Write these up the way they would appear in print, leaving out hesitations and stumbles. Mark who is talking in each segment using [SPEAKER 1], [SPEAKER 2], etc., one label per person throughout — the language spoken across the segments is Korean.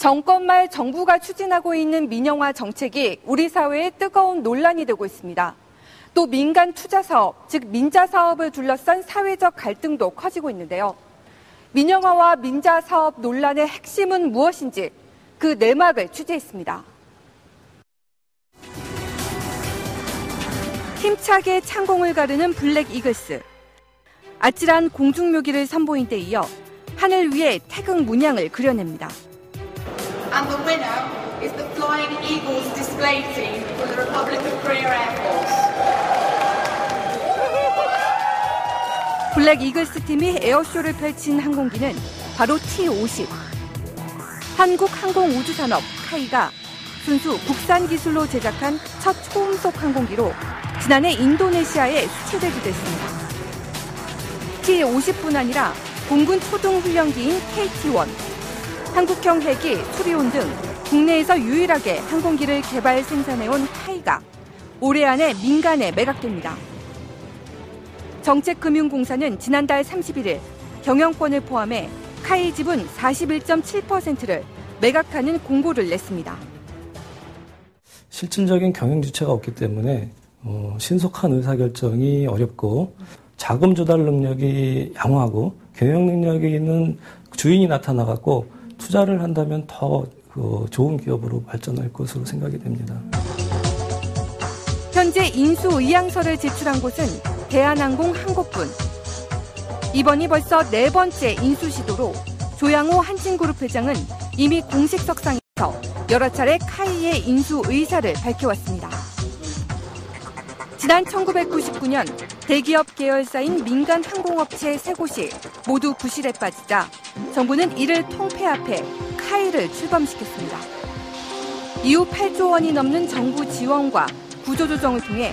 [SPEAKER 1] 정권 말 정부가 추진하고 있는 민영화 정책이 우리 사회에 뜨거운 논란이 되고 있습니다. 또 민간 투자 사업, 즉 민자 사업을 둘러싼 사회적 갈등도 커지고 있는데요. 민영화와 민자 사업 논란의 핵심은 무엇인지 그 내막을 취재했습니다. 힘차게 창공을 가르는 블랙 이글스. 아찔한 공중묘기를 선보인 데 이어 하늘 위에 태극 문양을 그려냅니다.
[SPEAKER 2] And the winner is the Flying Eagles display team from the Republic of Korea Air Force.
[SPEAKER 1] 블랙 이글스 팀이 에어쇼를 펼친 항공기는 바로 T-50. 한국항공우주산업 카이가 순수 국산 기술로 제작한 첫 초음속 항공기로 지난해 인도네시아에 수출되기도 했습니다. T-50뿐 아니라 공군 초등훈련기인 KT-1, 한국형 헬기 수리온 등 국내에서 유일하게 항공기를 개발 생산해온 카이가 올해 안에 민간에 매각됩니다. 정책금융공사는 지난달 31일 경영권을 포함해 카이 지분 41.7%를 매각하는 공고를 냈습니다.
[SPEAKER 3] 실질적인 경영 주체가 없기 때문에 신속한 의사결정이 어렵고 자금 조달 능력이 양호하고 경영 능력이 있는 주인이 나타나갖고 투자를 한다면 더 좋은 기업으로 발전할 것으로 생각이 됩니다.
[SPEAKER 1] 현재 인수 의향서를 제출한 곳은 대한항공 한 곳뿐. 이번이 벌써 네 번째 인수 시도로 조양호 한진그룹 회장은 이미 공식 석상에서 여러 차례 카이의 인수 의사를 밝혀왔습니다. 지난 1999년 대기업 계열사인 민간 항공업체 세 곳이 모두 부실에 빠지자 정부는 이를 통폐합해 카이를 출범시켰습니다. 이후 8조 원이 넘는 정부 지원과 구조조정을 통해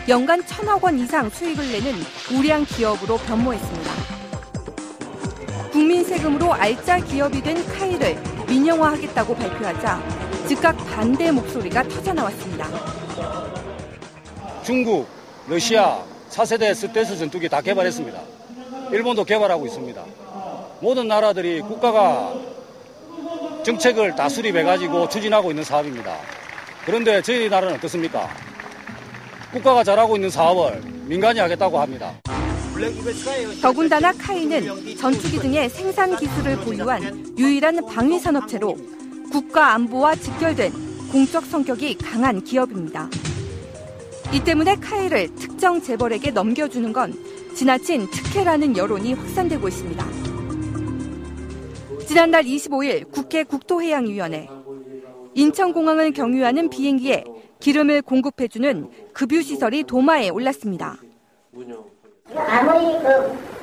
[SPEAKER 1] 연간 1,000억 원 이상 수익을 내는 우량 기업으로 변모했습니다. 국민 세금으로 알짜 기업이 된 카이를 민영화하겠다고 발표하자 즉각 반대 목소리가 터져나왔습니다.
[SPEAKER 4] 중국, 러시아, 4세대 스텔스 전투기 다 개발했습니다. 일본도 개발하고 있습니다. 모든 나라들이 국가가 정책을 다 수립해가지고 추진하고 있는 사업입니다. 그런데 저희 나라는 어떻습니까? 국가가 잘하고 있는 사업을 민간이 하겠다고 합니다.
[SPEAKER 1] 더군다나 카이는 전투기 등의 생산 기술을 보유한 유일한 방위산업체로 국가 안보와 직결된 공적 성격이 강한 기업입니다. 이 때문에 카이를 특정 재벌에게 넘겨주는 건 지나친 특혜라는 여론이 확산되고 있습니다. 지난달 25일 국회 국토해양위원회 인천공항을 경유하는 비행기에 기름을 공급해주는 급유시설이 도마에 올랐습니다.
[SPEAKER 5] 아무리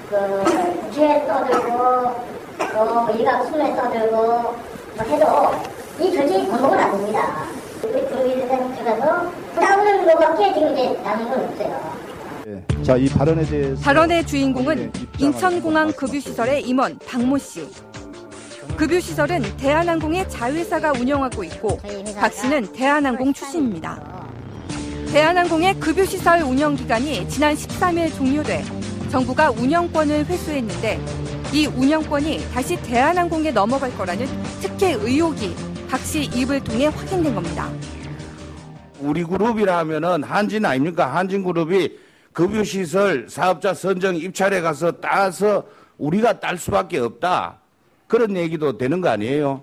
[SPEAKER 5] 부채에 떠들고 일각 숨에 떠들고 해도 이 전쟁이 번복은 안 됩니다. 그룹에 들어가서 싸우는 거밖에 지금 이제 남은 건 없어요.
[SPEAKER 6] 자, 이 발언에 대해서
[SPEAKER 1] 발언의 주인공은 인천공항 급유시설의 임원 박모 씨. 급유시설은 대한항공의 자회사가 운영하고 있고 박 씨는 대한항공 출신입니다. 대한항공의 급유시설 운영기간이 지난 13일 종료돼 정부가 운영권을 회수했는데 이 운영권이 다시 대한항공에 넘어갈 거라는 특혜 의혹이 박 씨 입을 통해 확인된 겁니다.
[SPEAKER 7] 우리 그룹이라 하면은 한진 아닙니까? 한진그룹이 급유시설 사업자 선정 입찰에 가서 따서 우리가 딸 수밖에 없다. 그런 얘기도 되는 거 아니에요?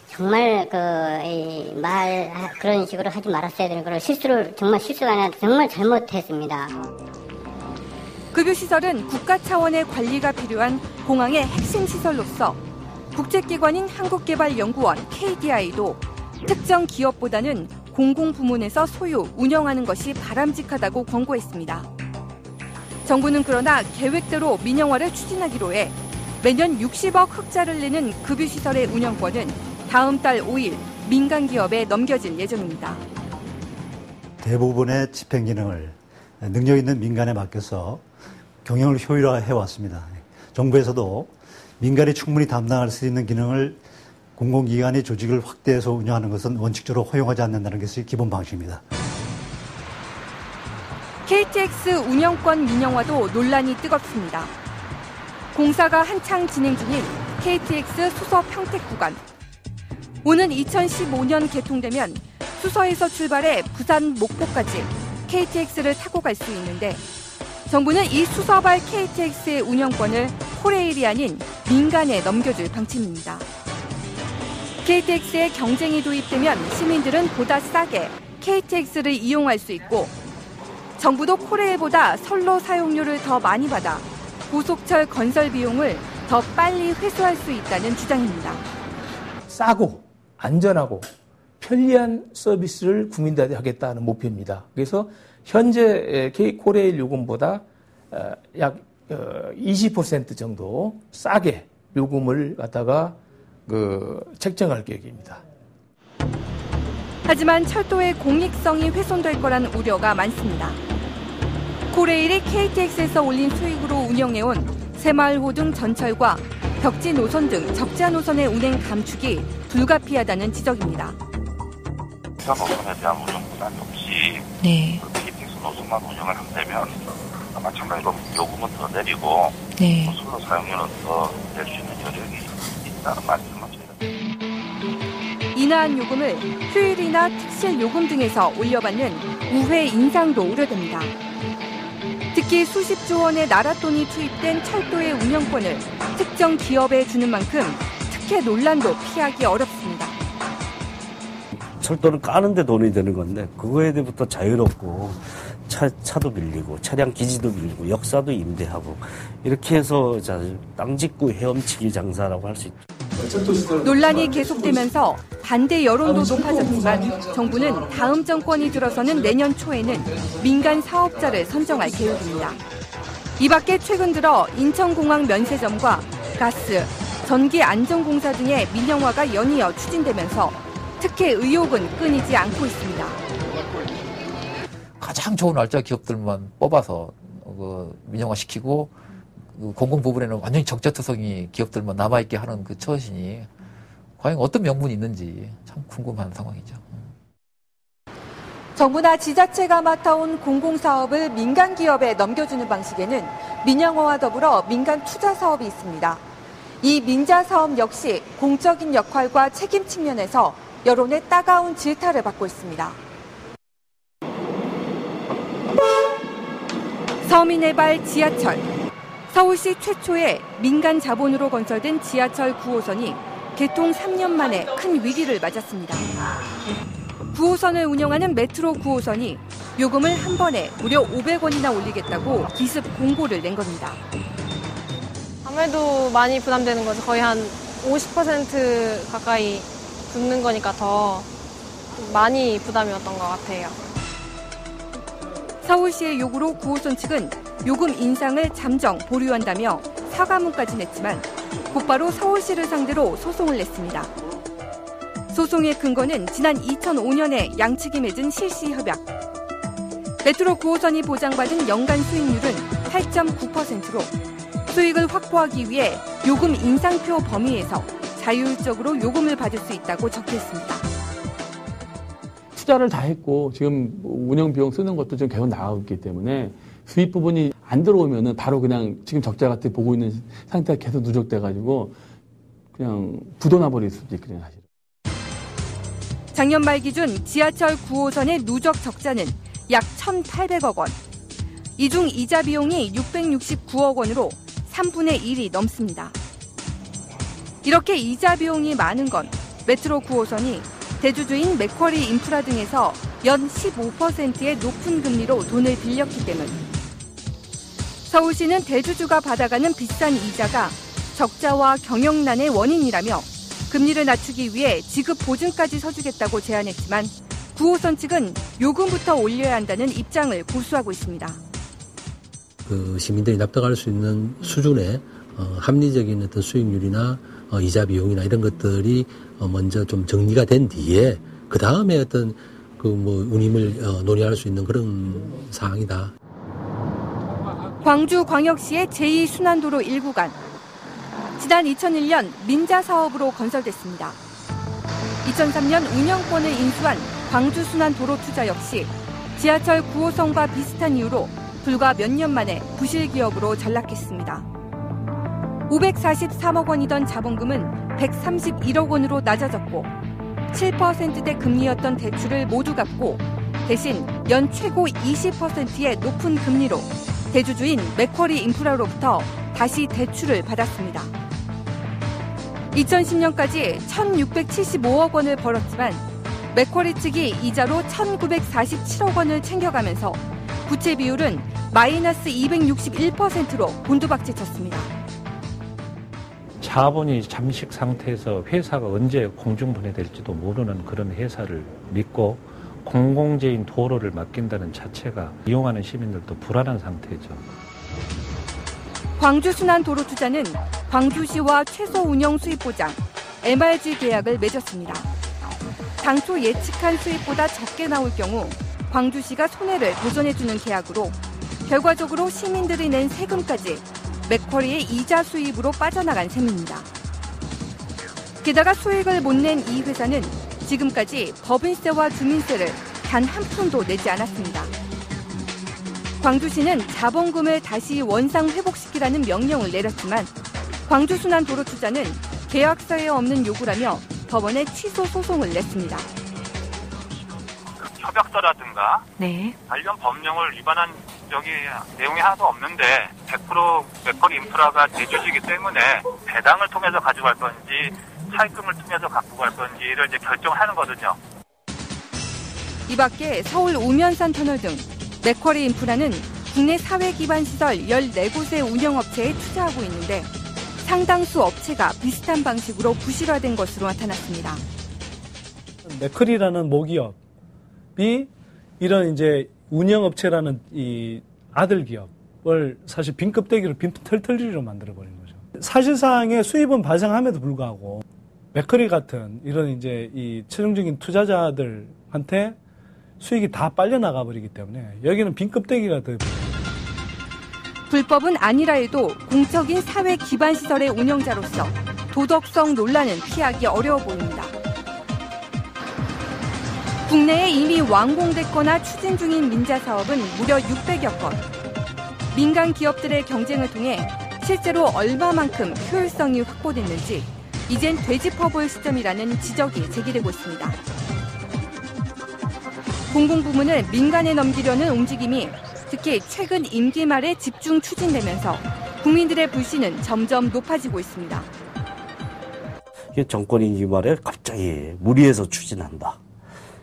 [SPEAKER 5] 정말 그런 식으로 하지 말았어야 되는 걸 실수가 아니라 정말 잘못했습니다.
[SPEAKER 1] 급유시설은 국가 차원의 관리가 필요한 공항의 핵심 시설로서 국제기관인 한국개발연구원 KDI도 특정 기업보다는 공공부문에서 소유, 운영하는 것이 바람직하다고 권고했습니다. 정부는 그러나 계획대로 민영화를 추진하기로 해 매년 60억 흑자를 내는 급유시설의 운영권은 다음 달 5일 민간기업에 넘겨질 예정입니다.
[SPEAKER 8] 대부분의 집행기능을 능력 있는 민간에 맡겨서 경영을 효율화해왔습니다. 정부에서도 민간이 충분히 담당할 수 있는 기능을 공공기관의 조직을 확대해서 운영하는 것은 원칙적으로 허용하지 않는다는 것이 기본 방식입니다.
[SPEAKER 1] KTX 운영권 민영화도 논란이 뜨겁습니다. 공사가 한창 진행 중인 KTX 수서 평택 구간. 오는 2015년 개통되면 수서에서 출발해 부산 목포까지 KTX를 타고 갈 수 있는데 정부는 이 수서발 KTX의 운영권을 코레일이 아닌 민간에 넘겨줄 방침입니다. KTX에 경쟁이 도입되면 시민들은 보다 싸게 KTX를 이용할 수 있고 정부도 코레일보다 선로 사용료를 더 많이 받아 고속철 건설 비용을 더 빨리 회수할 수 있다는 주장입니다.
[SPEAKER 9] 싸고 안전하고 편리한 서비스를 국민들한테 하겠다는 목표입니다. 그래서 현재 코레일 요금보다 약 20% 정도 싸게 요금을 갖다가 책정할 계획입니다.
[SPEAKER 1] 하지만 철도의 공익성이 훼손될 거란 우려가 많습니다. 코레일이 KTX에서 올린 수익으로 운영해온 새마을호 등 전철과 벽지 노선 등 적자 노선의 운행 감축이 불가피하다는 지적입니다.
[SPEAKER 10] 노선에 대한 운영 부담이 없이 KTX 노선만 운영을 한다면 마찬가지로 요금은 더 내리고 선로 사용료는 더 낼 수 있는 여력이 있다는 말씀을 드립니다.
[SPEAKER 1] 인하한 요금을 휴일이나 특실 요금 등에서 올려받는 우회 인상도 우려됩니다. 특히 수십조 원의 나랏돈이 투입된 철도의 운영권을 특정 기업에 주는 만큼 특혜 논란도 피하기 어렵습니다.
[SPEAKER 11] 철도를 까는데 돈이 되는 건데 그거에 대해부터 자유롭고 차도 빌리고 차량 기지도 빌리고 역사도 임대하고 이렇게 해서 땅 짓고 헤엄치기 장사라고 할 수 있죠.
[SPEAKER 1] 논란이 계속되면서 반대 여론도 높아졌지만 정부는 다음 정권이 들어서는 내년 초에는 민간 사업자를 선정할 계획입니다. 이 밖에 최근 들어 인천공항 면세점과 가스, 전기 안전공사 등의 민영화가 연이어 추진되면서 특혜 의혹은 끊이지 않고 있습니다.
[SPEAKER 12] 가장 좋은 알짜 기업들만 뽑아서 민영화시키고 공공 부분에는 완전히 적재투성이 기업들만 남아있게 하는 그 처신이 과연 어떤 명분이 있는지 참 궁금한 상황이죠.
[SPEAKER 1] 정부나 지자체가 맡아온 공공사업을 민간 기업에 넘겨주는 방식에는 민영화와 더불어 민간 투자 사업이 있습니다. 이 민자 사업 역시 공적인 역할과 책임 측면에서 여론의 따가운 질타를 받고 있습니다. 서민의발 지하철. 서울시 최초의 민간 자본으로 건설된 지하철 9호선이 개통 3년 만에 큰 위기를 맞았습니다. 9호선을 운영하는 메트로 9호선이 요금을 한 번에 무려 500원이나 올리겠다고 기습 공고를 낸 겁니다.
[SPEAKER 13] 아무래도 많이 부담되는 거죠. 거의 한 50% 가까이 붙는 거니까 더 많이 부담이었던 것 같아요.
[SPEAKER 1] 서울시의 요구로 9호선 측은 요금 인상을 잠정 보류한다며 사과문까지 냈지만 곧바로 서울시를 상대로 소송을 냈습니다. 소송의 근거는 지난 2005년에 양측이 맺은 실시협약. 메트로 9호선이 보장받은 연간 수익률은 8.9%로 수익을 확보하기 위해 요금 인상표 범위에서 자율적으로 요금을 받을 수 있다고 적혀 있습니다.
[SPEAKER 14] 투자를 다 했고 지금 운영 비용 쓰는 것도 좀 계속 나가고 있기 때문에 수입 부분이 안 들어오면은 바로 그냥 지금 적자 같이 보고 있는 상태가 계속 누적돼가지고 그냥 부도나버릴 수도 있거든요, 사실.
[SPEAKER 1] 작년 말 기준 지하철 9호선의 누적 적자는 약 1,800억 원. 이 중 이자 비용이 669억 원으로 3분의 1이 넘습니다. 이렇게 이자 비용이 많은 건 메트로 9호선이 대주주인 맥쿼리 인프라 등에서 연 15%의 높은 금리로 돈을 빌렸기 때문. 서울시는 대주주가 받아가는 비싼 이자가 적자와 경영난의 원인이라며 금리를 낮추기 위해 지급 보증까지 서주겠다고 제안했지만 9호선 측은 요금부터 올려야 한다는 입장을 고수하고 있습니다.
[SPEAKER 15] 시민들이 납득할 수 있는 수준의 합리적인 어떤 수익률이나 이자 비용이나 이런 것들이 먼저 좀 정리가 된 뒤에 그 다음에 어떤 운임을 논의할 수 있는 그런 사항이다.
[SPEAKER 1] 광주광역시의 제2순환도로 1구간. 지난 2001년 민자 사업으로 건설됐습니다. 2003년 운영권을 인수한 광주순환도로 투자 역시 지하철 9호선과 비슷한 이유로 불과 몇 년 만에 부실기업으로 전락했습니다. 543억 원이던 자본금은 131억 원으로 낮아졌고 7%대 금리였던 대출을 모두 갚고 대신 연 최고 20%의 높은 금리로 대주주인 맥쿼리 인프라로부터 다시 대출을 받았습니다. 2010년까지 1,675억 원을 벌었지만 맥쿼리 측이 이자로 1,947억 원을 챙겨가면서 부채 비율은 마이너스 261%로 곤두박질쳤습니다.
[SPEAKER 16] 자본이 잠식 상태에서 회사가 언제 공중분해될지도 모르는 그런 회사를 믿고 공공재인 도로를 맡긴다는 자체가 이용하는 시민들도 불안한 상태죠.
[SPEAKER 1] 광주순환도로투자는 광주시와 최소 운영 수입 보장, MRG 계약을 맺었습니다. 당초 예측한 수입보다 적게 나올 경우 광주시가 손해를 보전해주는 계약으로 결과적으로 시민들이 낸 세금까지 맥쿼리의 이자 수입으로 빠져나간 셈입니다. 게다가 수익을 못 낸 이 회사는 지금까지 법인세와 주민세를 단 한 푼도 내지 않았습니다. 광주시는 자본금을 다시 원상 회복시키라는 명령을 내렸지만 광주순환도로투자는 계약서에 없는 요구라며 법원에 취소 소송을 냈습니다.
[SPEAKER 17] 협약서라든가 관련 법령을 위반한 내용이 하나도 없는데 100% 맥쿼리 인프라가 대주주이기 때문에 배당을 통해서 가져갈 건지 차입금을 통해서 갖고 갈 건지를 이제 결정하는 거거든요.
[SPEAKER 1] 이 밖에 서울 우면산 터널 등 맥쿼리 인프라는 국내 사회 기반 시설 14곳의 운영업체에 투자하고 있는데 상당수 업체가 비슷한 방식으로 부실화된 것으로 나타났습니다.
[SPEAKER 18] 맥쿼리라는 모기업이 이런 이제 운영업체라는 이 아들 기업을 사실 빈껍데기로 빈털터리로 만들어버린 거죠. 사실상의 수입은 발생함에도 불구하고 맥쿼리 같은 이런 이제 이 최종적인 투자자들한테 수익이 다 빨려나가 버리기 때문에 여기는 빈껍데기가 더.
[SPEAKER 1] 불법은 아니라 해도 공적인 사회 기반 시설의 운영자로서 도덕성 논란은 피하기 어려워 보입니다. 국내에 이미 완공됐거나 추진 중인 민자 사업은 무려 600여 건. 민간 기업들의 경쟁을 통해 실제로 얼마만큼 효율성이 확보됐는지 이젠 되짚어볼 시점이라는 지적이 제기되고 있습니다. 공공부문을 민간에 넘기려는 움직임이 특히 최근 임기 말에 집중 추진되면서 국민들의 불신은 점점 높아지고 있습니다.
[SPEAKER 11] 정권 임기 말에 갑자기 무리해서 추진한다.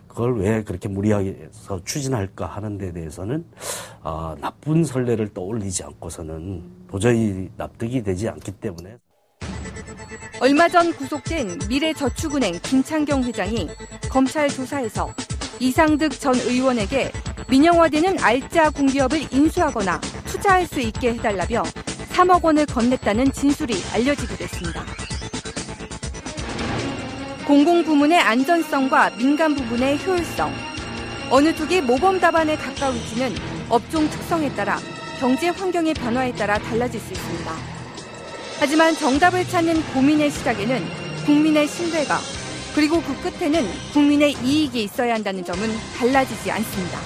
[SPEAKER 11] 그걸 왜 그렇게 무리해서 추진할까 하는 데 대해서는 나쁜 선례를 떠올리지 않고서는 도저히 납득이 되지 않기 때문에.
[SPEAKER 1] 얼마 전 구속된 미래저축은행 김창경 회장이 검찰 조사에서 이상득 전 의원에게 민영화되는 알짜 공기업을 인수하거나 투자할 수 있게 해달라며 3억 원을 건넸다는 진술이 알려지기도 했습니다. 공공부문의 안전성과 민간 부문의 효율성, 어느 쪽이 모범 답안에 가까울지는 업종 특성에 따라 경제 환경의 변화에 따라 달라질 수 있습니다. 하지만 정답을 찾는 고민의 시작에는 국민의 신뢰가 그리고 그 끝에는 국민의 이익이 있어야 한다는 점은 달라지지 않습니다.